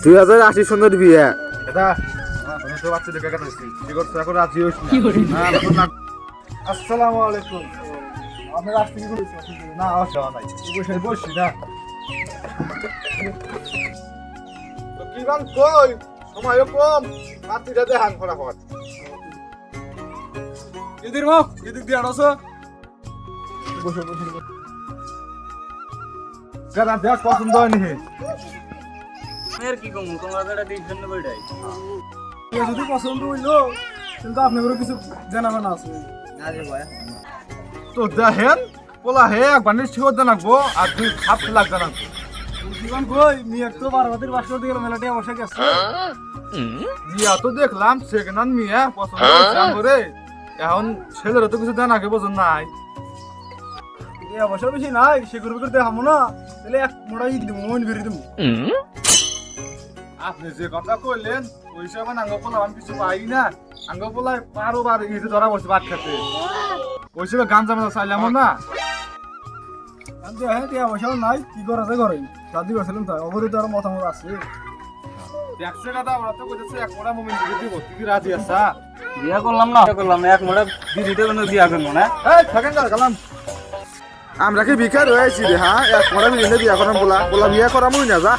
2080 সনের বিয়ে। এটা তো বাচ্চা দেখে কথা হইছে কি করছ এখন রাজি হইছ না আসসালামু আলাইকুম আপনি রাস্তা কি করেছেন না আসা নাই বসে বসি না তো কি গান কই সময় কম রাত্রিটা দেখান ফটাফট এদিক মা এদিক দিয়ে আড়াছো বসে বসে গানা দেখ পছন্দ হয়নি এর কি কম তোমরা এটা দিন বইটাই যদি পছন্দ হইলো কিন্তু আপনাদেরও কিছু জানাবেন আছে আরে ভাই তো দেখেন পোলা হে একবার নিশ্চয় জানাবো আর দুই খাপ লাগ জানাবো জীবন কই মিয়া তো বারবাতির বাসা দিয়ে মেলাটি অবশ্য গেছে জিয়া তো দেখলাম সেকেন্ড হ্যান্ড মিয়া পছন্দ হয়েছে করে এখন ছেলেরা তো কিছু জানাকে পছন্দ নাই এই অবশ্য বেশি নাই সে করবে করতে হামো না তাহলে এক মোড়া ই দিব মন বেরিয়ে দিব আপনি যে কথা কইলেন ওই হিসাবে আঙ্গ পোলা আমি কিছু পাই না আঙ্গ পোলায় পারো বার ইতে ধরা বসে ভাত খেতে ওই হিসাবে গান জামা চাইলাম না আমি তো হ্যাঁ অবশ্য নাই কি করা যায় করে দাদি বলছিলাম তাই অবধি তো আর মতামত আছে দেখছে কথা ওরা তো কইতেছে এক মোড়া মোমেন্ট দিয়ে দিব তুই কি রাজি আছা বিয়া করলাম না এক মোড়া দিদিতে কোনো বিয়া করবো না এই থাকেন না গেলাম আমরা কি ভিখার হয়েছি রে? হ্যাঁ, এক মরা মিলে বিয়া করাম, বলা বিয়া করামই না যা।